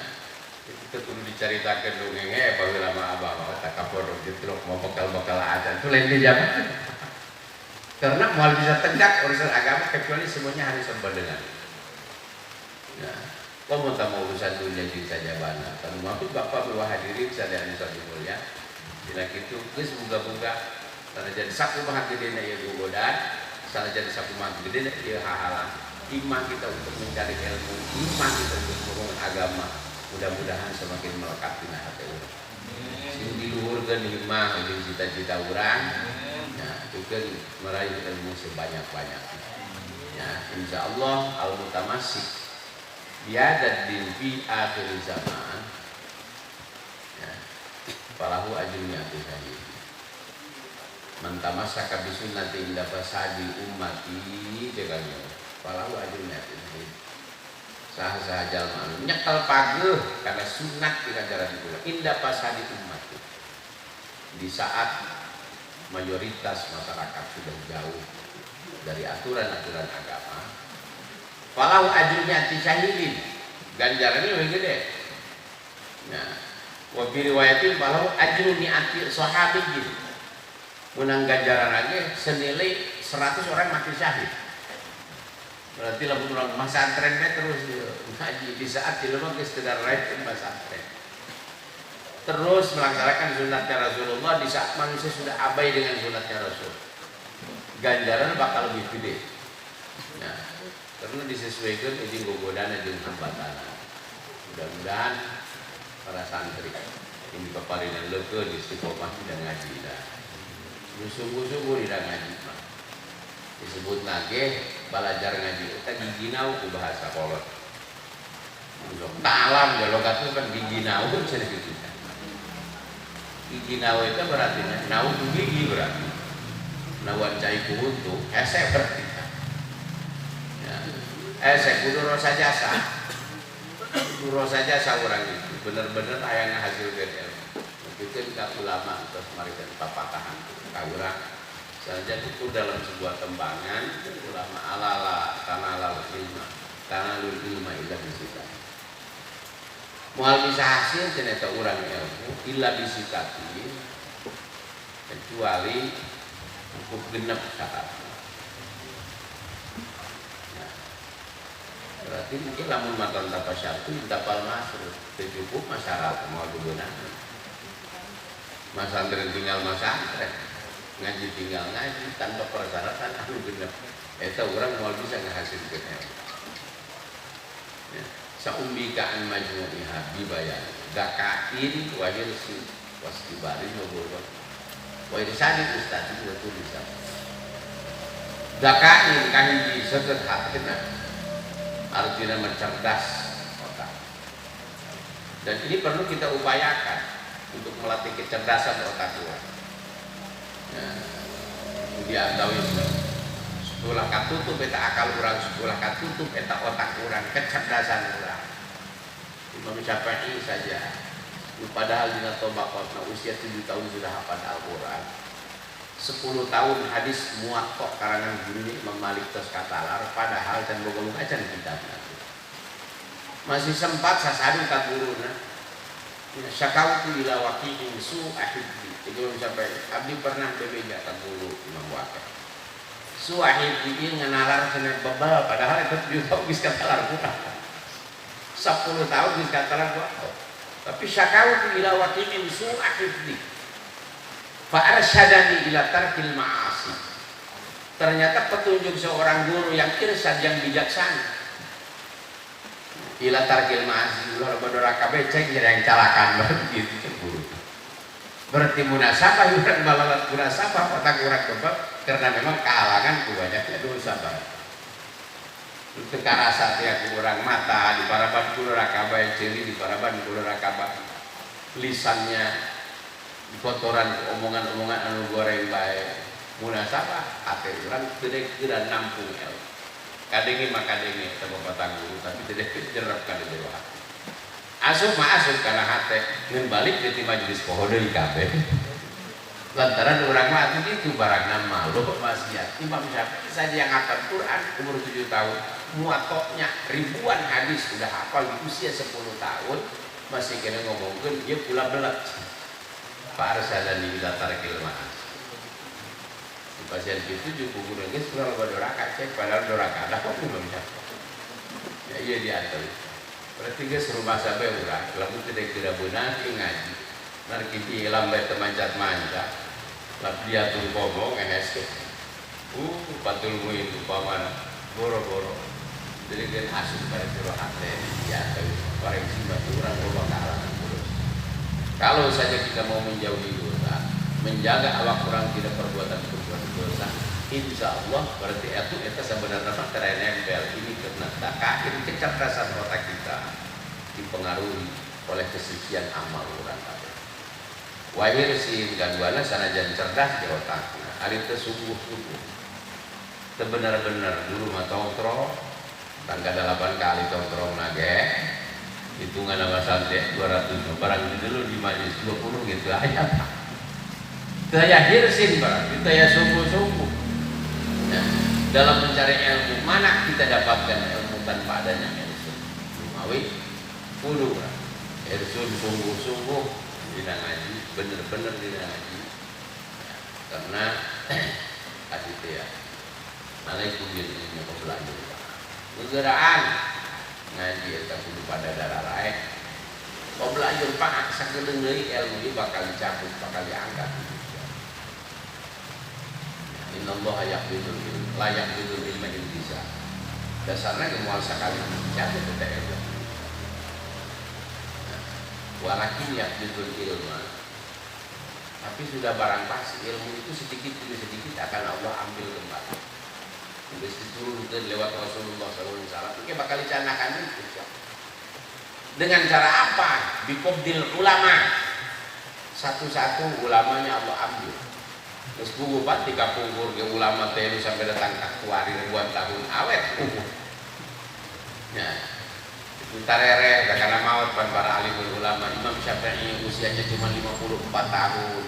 [SPEAKER 2] itu kudu dicaritakeun dongeng baheula mah abah tak kapodok jetruk mau bekal-bekal aja itu lain di zaman. Karena mau bisa tegak urusan agama kecuali semuanya harus serba dengan. Ya, kamu tak mau urusan dunia jadi saja bana. Kalau maafin Bapak Ibu hadirin sekalian mulia, bila gitu geus buka-buka sana jadi saku mah gedena ya gogodan, sana jadi saku mah gedena ya hahalan. Iman kita untuk mencari ilmu, iman kita untuk membangun agama. Mudah-mudahan semakin melekat di hati orang. Sing diluhurkeun iman jeung cita-cita urang. Ya, juga meraih ilmu sebanyak-banyaknya. Ya, insyaallah al-mutamassik biadad din fi akhir zaman. Ya, falahu ajrunya tuh mantamasaka bisunnati inda fasadi ummati jaganya falahu ajrunya tuh sah-sah jalma nyekel pageuh karena sunat di ajaran kula inda fasadi ummati di saat mayoritas masyarakat sudah jauh dari aturan-aturan agama falahu ajrunya syahidin ganjarannya lebih gede. Nah, wa bi riwayatin falahu ajru ni'ati sahabiyyin menang ganjaran lagi senilai 100 orang mati syahid. Berarti lamun urang pesantren terus ngaji di saat di lemah sekedar raih pesantren. Terus melaksanakan sunatnya Rasulullah di saat manusia sudah abai dengan sunatnya Rasul. Ganjaran bakal lebih gede. Nah, karena disesuaikan izin gogodana jeung hambatan. Mudah-mudahan para santri ini paparinan leukeun istiqomah dan ngaji dah. Sungguh-sungguh tidak ngaji mah disebut nage belajar ngaji kita giginau ku bahasa kolot untuk talam jalogat itu kan giginau jadi gitu giginau itu berarti nau itu gigi berarti nawan cai kuuntu esek berarti ya. Esek kudu rosa jasa orang itu bener-bener ayana hasil ilmu itu kita ulama terus mereka papatahan kawurang saja itu dalam sebuah tembangan ulama alala tanalal ilma illa bisita mual bisa hasil ternyata orang ilmu illa bisitati kecuali cukup genep syarat. Nah, berarti mungkin lamun makan tanpa syartu tapal masuk cukup masyarakat mau digunakan masantren tinggal masantren ngaji tinggal ngaji tanpa persyaratan anu genep eta urang moal bisa ngahasilkeun ya saumbika an majmu'iha bibayan dakain wa hirsi wasdibari wa irsadi ustadi wa tulisan Dakain kahiji seukeut hatena. Artinya mencerdas otak. Dan ini perlu kita upayakan untuk melatih kecerdasan otak kita. Dia tahu sekolah katutup eta akal urang, sekolah katutup eta otak urang, kecerdasan urang. Imam Syafi'i saja padahal dina tobaqotna usia 7 tahun sudah hafal Al-Quran, 10 tahun hadis muwatta karangan gurunya Imam Malik tos katalar, padahal can boga acan kitabna masih sempat sasadu ka guruna. Syakautu ila waqi'in su'ahibbi. Jadi Imam Syafi'i abdi pernah bebeja ka guru Imam Waqi'. Su'ahibbi ieu nganalar cenah bebal padahal eta 7 tahun geus katalar Quran. 10 tahun geus katalar Quran. Tapi syakautu ila waqi'in su'ahibbi. Fa arsyadani ila tarkil ma'asi. Ternyata petunjuk seorang guru yang irsyad yang bijaksana. Ila tarkil ma'asi ulah badora kabeh cek jadi yang calakan begitu guru. Berarti munasabah urang balalat munasabah otak urang kebab karena memang kalangan ku banyaknya dosa bae. Itu karasa teh urang mata di paraban kula rakabah ciri di paraban kula rakabah lisannya di kotoran omongan-omongan anu goreng bae. Munasabah ate urang teu deuk nampung el. Kadenge mah kadenge eta bapak guru tapi tidak jerep kana jero hati. Asup mah asup kana hate ngeun balik di majelis poho deui kabeh. Lantaran urang mah atuh kitu barangna malu maksiat. Imam Syafi'i saja yang hafal Quran umur 7 tahun, muwatta'nya ribuan hadis sudah hafal di usia 10 tahun masih kena ngomongkeun ieu pula belet. Fa arsalani ila tarkil ma'as. Pasien itu juga guru geus pura doraka cek padahal doraka ada kok belum bisa. Ya iya diatur. Berarti geus rumah sabe urang, lamun teu kira beunang ngaji. Nar kitu lambe teu mancat-mancat. Lah dia tuh ngomong enes. Patul mu itu paman boro-boro. Jadi kan asup pada jero hate ya tapi bareng sibat urang loba kalangan terus. Kalau saja kita mau menjauhi dosa, menjaga awak orang tidak perbuatan dosa, insya Allah berarti itu sebenarnya terempel ini karena takain kecerdasan otak kita dipengaruhi oleh kesucian amal orang tadi. Wahir si gaduana sanajan cerdas di otaknya, alih tersungguh-sungguh, sebenar-benar dulu mah tongkrong, tangga 8 kali tongkrong nage, hitungan nama santai 200, barang dulu di majelis 20 gitu aja. Saya hirsin barang, kita sungguh-sungguh. Nah, dalam mencari ilmu mana kita dapatkan ilmu tanpa adanya irsun? Mawi kudu irsun sungguh-sungguh dina ngaji, bener-bener dina ngaji. Ya, karena kasih ya. Alaikum ini kau belajar. Negaraan ngaji eta kudu pada darah raek. Kau belajar pak sakedeung deui ilmu ieu bakal dicabut, bakal diangkat. Innallaha yaqbidul ilma, la yaqbidul ilma intisa. Dasarnya kemual sekali mencapai kita ilmu. Walakin yaqbidul ilma. Tapi sudah barang pasti ilmu itu sedikit demi sedikit akan Allah ambil kembali. Sudah diturunkan lewat Rasulullah SAW. Oke bakal dicanakan itu. Dengan cara apa? Biqabdil ulama. Satu-satu ulamanya Allah ambil. Terus buku pat tika pungkur ke ulama telu sampai datang aktuari ribuan tahun awet ya itu tarere karena maut pan para alimul ulama. Imam Syafi'i usianya cuma 54 tahun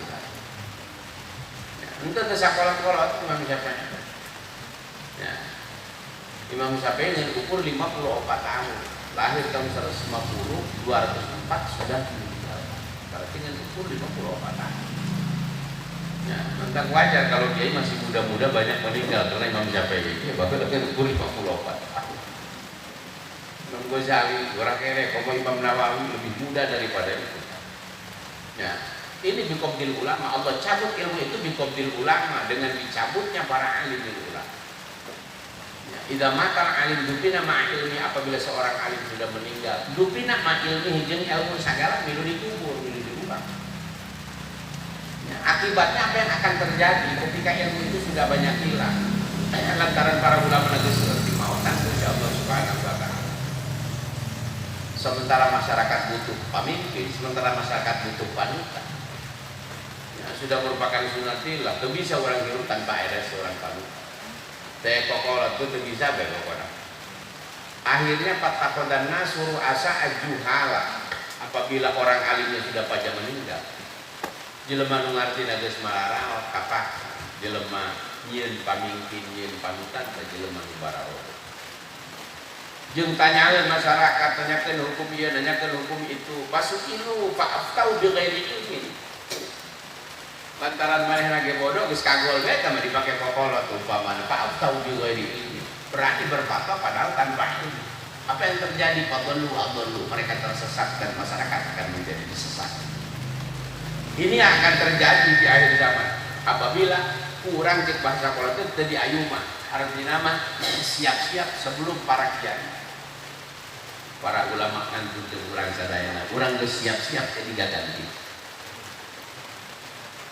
[SPEAKER 2] ya, itu sekolah-sekolah Imam Syafi'i ya. Imam Syafi'i dengan ukur 54 tahun lahir tahun 150 204 sudah meninggal berarti dengan ukur 54 tahun. Ya, tentang wajar kalau dia masih muda-muda banyak meninggal karena Imam Syafi'i ya bahkan umur 54 tahun. Imam Ghazali orang kere, kalau Imam Nawawi lebih muda daripada itu. Ya, ini biqabdil ulama. Allah cabut ilmu itu biqabdil ulama dengan dicabutnya para alim ulama. Ya, idza matal alim dupina ma ilmi, apabila seorang alim sudah meninggal, dupina ma ilmi jeung ilmu sagala milu dikubur, milu diubah. Ya, akibatnya apa yang akan terjadi ketika ilmu itu sudah banyak hilang? lantaran para ulama negeri seperti mau tanggung jawab Allah Subhanahu wa taala. Sementara masyarakat butuh pemimpin, sementara masyarakat butuh panutan. Ya, sudah merupakan sunatillah. Itu bisa orang hidup tanpa ada seorang panutan. Teh kokolat itu bisa begokola. Akhirnya fatakon dan nasuru asa ajuhala. Apabila orang alimnya sudah pada meninggal, jelema nu ngarti geus malarao kapak, jelema nyieun pamingkin nyieun panutan ka jelema nu baraoh. Jeung tanyaeun masyarakat, tanyakeun hukum ieu, nanyakeun hukum itu, pasukilu fa aftau bi ghairi ilmin. Lantaran manehna ge bodoh geus kagol bae tah dipake kokolot umpamana fa aftau bi ghairi ilmin. Berarti berfatwa padahal tanpa ilmu. Apa yang terjadi? Fadlu, mereka tersesat dan masyarakat akan menjadi sesat. Ini akan terjadi di akhir zaman apabila kurang cek bahasa kolot itu jadi ayuma. Artinya mah siap-siap sebelum para kiai, para ulama kan tuntut kurang sadayana, kurang geus siap-siap jadi ganti.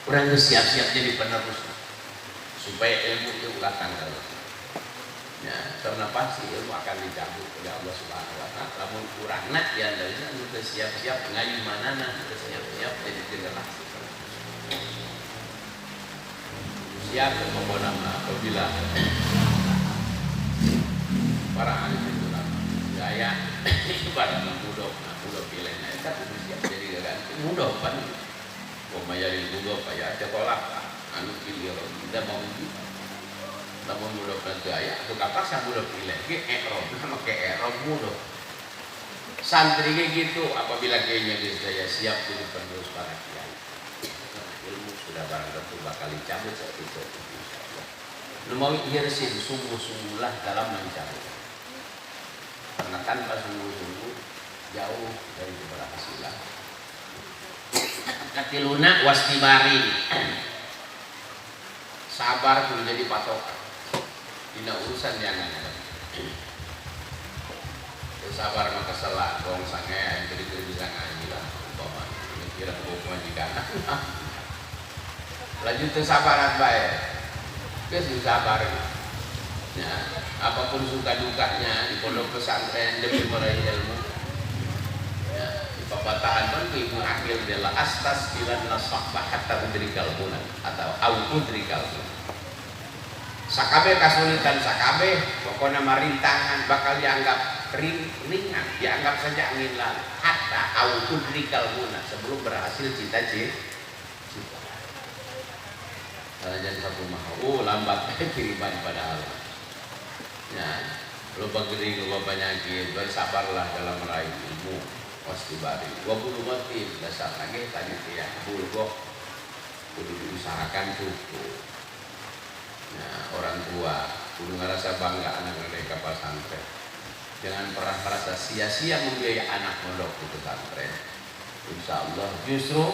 [SPEAKER 2] Kurang geus siap-siap jadi penerus supaya ilmu itu ulah tanggal. Ya, karena pasti ilmu akan dicabut oleh Allah Subhanahu wa taala. Lamun kurangna ya dari sana sudah siap-siap ngayu manana, sudah siap-siap jadi generasi. Siap pokoknya apabila para ahli itu gaya ibarat mudok pilihnya itu siap jadi ganti mudok kan. Pemayarin mudok payah sekolah anu pilih tidak mau gitu. Namun mudah gaya atau kapak saya mudah pilih ke erob sama ke erob mudah santri gitu apabila kayaknya saya siap jadi penerus para kiai ilmu sudah barang tentu bakal dicabut saat itu insyaallah. Mau hirsin sungguh-sungguhlah dalam mencari karena tanpa sungguh-sungguh jauh dari keberhasilan. Katiluna wastibari sabar itu menjadi patokan. Dina urusan yang ada. Sabar maka salah, dong sange yang jadi bisa ngaji lah. Umpama ini kira hukum majikan. Lanjut ke sabaran baik. Kes sabar. Ya, apapun suka dukanya di pondok pesantren demi meraih ilmu. Ya, di pepatahan pun ibu akil adalah astas bilan nasabah hatta udrikal bulan atau au udrikal bulan. Sakabe kasulitan sakabe pokoknya marintangan bakal dianggap ringan, dianggap saja angin lalu hatta autudrikal muna sebelum berhasil cita-cita. Jangan satu mau lambat kiriman padahal. Ya, lupa gering, lupa penyakit, bersabarlah dalam meraih ilmu. Pasti bari. Gua bulu mati dasar lagi tadi ya bulu gua kudu diusahakan cukup. Nah, orang tua kudu ngerasa bangga anak mereka pesantren. Jangan pernah merasa sia-sia membiayai anak mondok di pesantren. Insya Allah justru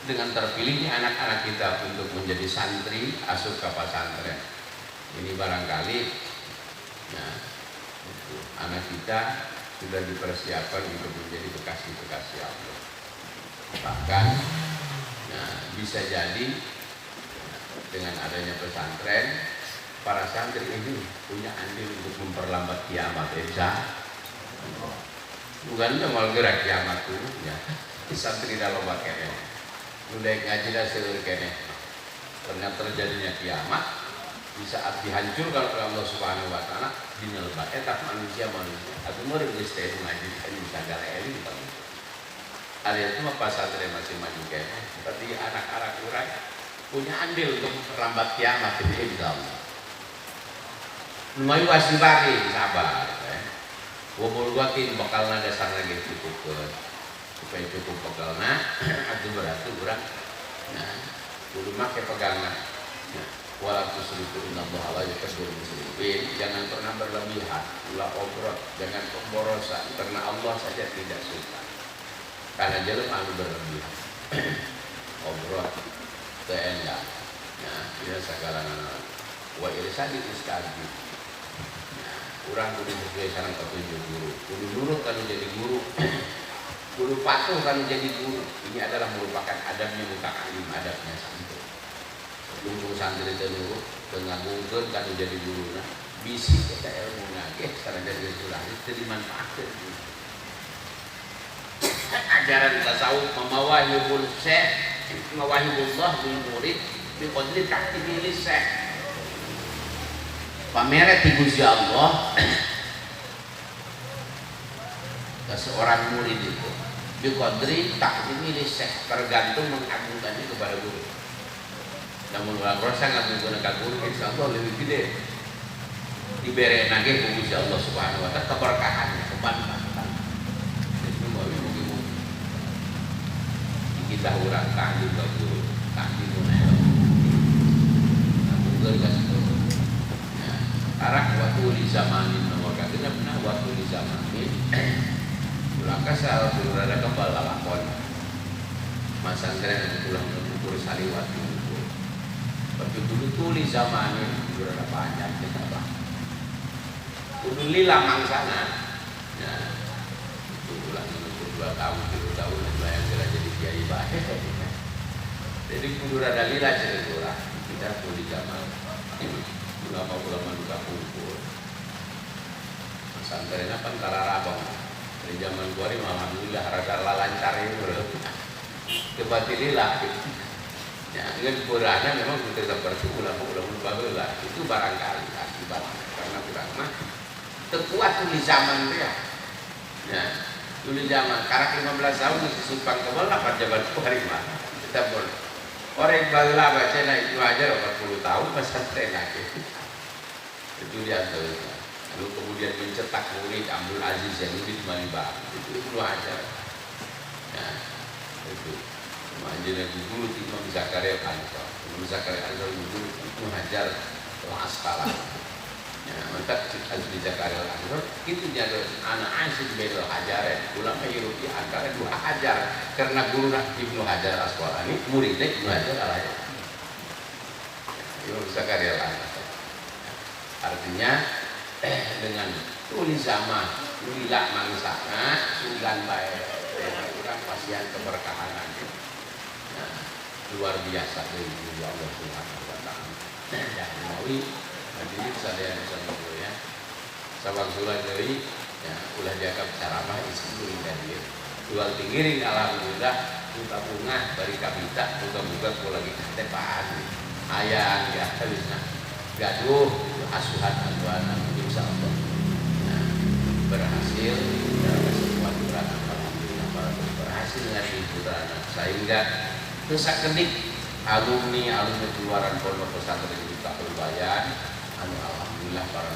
[SPEAKER 2] dengan terpilihnya anak-anak kita untuk menjadi santri asuh ke pesantren ini barangkali nah, anak kita sudah dipersiapkan untuk menjadi kekasih-kekasih Allah. Bahkan nah, bisa jadi dengan adanya pesantren, para santri ini punya andil untuk memperlambat kiamat. Bisa, bukan cuma gerak kiamat tuh, ya. Santri dalam bakatnya, udah ngaji dah seurkene. Ternyata terjadinya kiamat di saat dihancurkan oleh Allah Subhanahu Wa Taala di nelbat etak manusia. Atau mereka istilah ngaji kan bisa galeli gitu. Ada itu mah pesantren masih maju kayaknya, seperti anak-anak kurang punya andil untuk memperlambat kiamat ini insya Allah. Lumayan wasibari sabar. Wabul wakin bakal nada dasar lagi cukup supaya cukup pegalna. Itu berarti kurang. Nah, kudu make pegangan. Nah, walaupun seribu Allah Allah yuhibbul muslimin. Jangan pernah berlebihan, ulah obrot, jangan pemborosan karena Allah saja tidak suka. Karena jelema anu berlebihan. Obrot enggak, nah dia segala wa irsadi istadi. Nah, kurang kudu sesuai sareng petunjuk guru. Kudu nurut kalau jadi guru, kudu patuh kalau jadi guru. Ini adalah merupakan adabnya muta'alim, adabnya santri. lumbung santri telu dengan mungkin kan jadi guru nah bisi kita ilmu nage sekarang jadi surah itu dimanfaatkan ajaran tasawuf memawahibul syekh mawahibullah lil murid bi qadri taktibil syekh pameret di Gusti Allah ke seorang murid itu bi qadri taktibil syekh tergantung mengagungkannya kepada guru. Namun orang rasa ngagungkan ke guru insya Allah lebih gede diberi nage ke Gusti Allah Subhanahu wa taala keberkahannya kemanfaatan itu mau kita urang kangge ke guru kangge munel ngagungkeun ka situ ya arak waktu di zamanin nomor katanya benar waktu di zamanin ulang kasal suruh ada kembal lakon masangkren pulang mengukur saliwat mengukur tapi dulu tulis zamanin sudah ada banyak kita bang kudu lila mangsana ya itu ulang mengukur 2 tahun 3 tahun yang kira jadi kiai baik jadi kudu ada lila cerita kita kudu zaman ulama-ulama duka kumpul pesantren apa antara rabang dari zaman gua ini alhamdulillah rada lancar itu kebati lila ya dengan kurangnya memang kita seperti ulama-ulama bagelah itu barangkali akibat karena kurang mah terkuat di zaman dia ya dulu zaman karak 15 tahun masih simpang kebal dapat jabat hari mana kita boleh orang bagelah baca itu aja 40 tahun pesantren lagi itu dia lalu kemudian mencetak murid Abdul Aziz yang di Manibah itu aja ya itu manjina dulu Imam Zakaria Ansor Imam Zakaria Ansor dulu itu hajar Al-Asqala ya mantap Azli Zakaria Ansor itu jadi anak Aziz Bedul Hajar ulama Yahudi antara 2 hajar karena guru Ibnu Hajar Asqalani muridnya Ibnu Hajar Al-Hajar Imam Zakaria Ansor artinya dengan tulis sama lila mangsana sugan baik kurang pasien keberkahan nah, luar biasa dari Allah Subhanahu wa taala ya menawi hadirin sadaya dulu ya sabang sulah deui ya ulah dianggap ceramah isi dari jual tinggiring alhamdulillah buka bunga bari kabita buka-buka kula lagi tepaan ayang ya habisna gaduh asuhan aduan insyaallah nah, berhasil dalam sebuah durana alhamdulillah berhasil dengan durana sehingga terus kedik alumni keluaran pondok pesantren di Tahul Bayan anu alhamdulillah para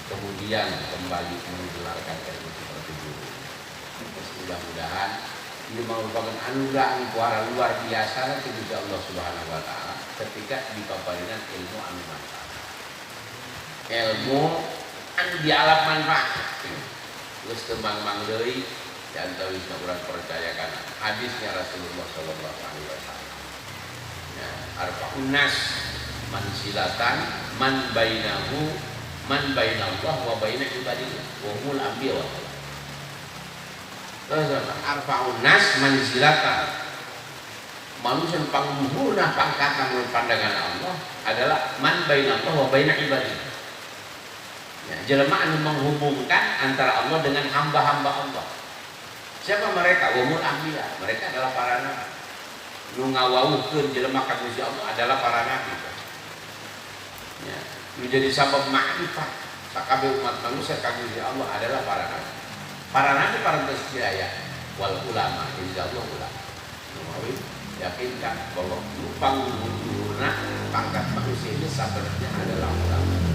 [SPEAKER 2] kemudian kembali menggelarkan ilmu seperti dulu mudah-mudahan ini merupakan anugerah kuara luar biasa dari Allah Subhanahu wa taala ketika dipaparinan ilmu anu manfaat ilmu anu dialap manfaat terus tembang-mang deui dan tawis urang percayakan hadisnya Rasulullah sallallahu alaihi wasallam ya arba'un nas mansilatan man bainallah wa baina ibadillah wa humul anbiya wa terus arba'un nas mansilatan manusia pangluhurna pangkatan menurut pandangan Allah adalah man bainallah wa baina ibadillah ya, jelema anu menghubungkan antara Allah dengan hamba-hamba Allah. Siapa mereka? Wamul anbiya. Mereka adalah para nabi. Nu ngawawuhkeun jelema ka Gusti Allah adalah para nabi. Ya, menjadi sabab ma'rifat sakabeh umat manusia ka Gusti Allah adalah para nabi. Para nabi para hidayah wal ulama insyaallah ulama. Numawi yakinkan bahwa pangluhurna pangkat manusia ini sebenarnya adalah ulama.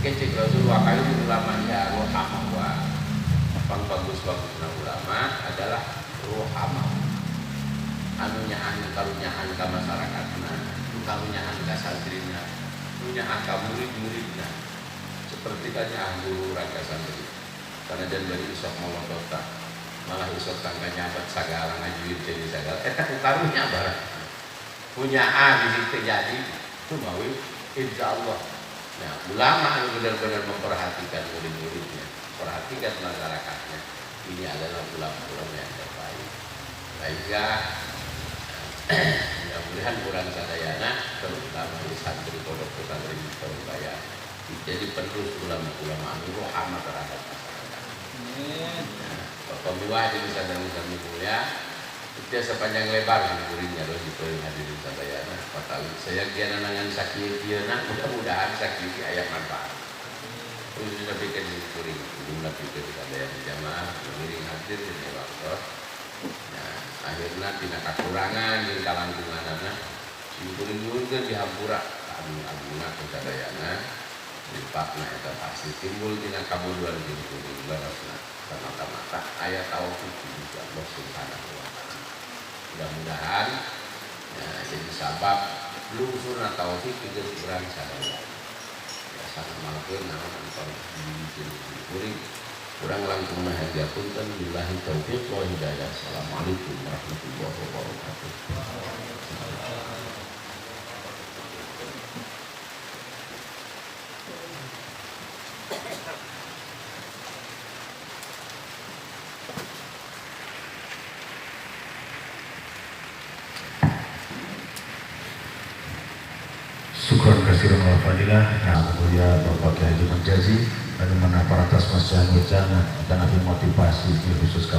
[SPEAKER 2] Kecil Rasulullah kayu ulama ya rohama pang bagus-bagus ulama adalah rohama anunyaan karunyaan ke masyarakatna karunyaan ke santrina karunyaan ke murid-muridna seperti kanya guru raga santri karena dan bari isok molotota malah isok tangga nyabat sagala ngajuir jadi sagala eta karunya barang punya bisa terjadi itu mau insyaallah. Nah, ulama yang benar-benar memperhatikan murid-muridnya, perhatikan masyarakatnya. Ini adalah ulama-ulama yang terbaik. Sehingga mudah-mudahan mudah-mudahan kurang sadayana terutama di santri pondok pesantren Surabaya jadi penerus ulama-ulama anu amat terhadap masyarakat. Bapak Miwah jadi sadang-sadang mulia dia sepanjang lebar guringnya loh di hadirin sadayana. Patawi saya kiana nangan sakit kiana mudah-mudahan sakit ayat manfaat. Terus kita pikir di guring, belum pikir di sadayana jamaah guring hadir di waktu. Nah, akhirnya tidak kekurangan di kalangkungan anak di guring-guring kan dihampura agung-agungna sadayana dipakna eta pasti timbul dina kabuluan di guring barasna mata-mata ayat tauhid di Allah Subhanahu wa taala. Mudah-mudahan ya, jadi sabab lungsurna tauhid itu kurang sadaya. Ya sangat malakeun naon angkon dibikin kuring kurang langkung mahagia punten billahi taufiq wa hidayah. Assalamualaikum warahmatullahi wabarakatuh.
[SPEAKER 1] Syukur kasiran wa fadilah yang mulia Bapak Kiai Haji Menjazi bagaimana para atas masyarakat dan motivasi khusus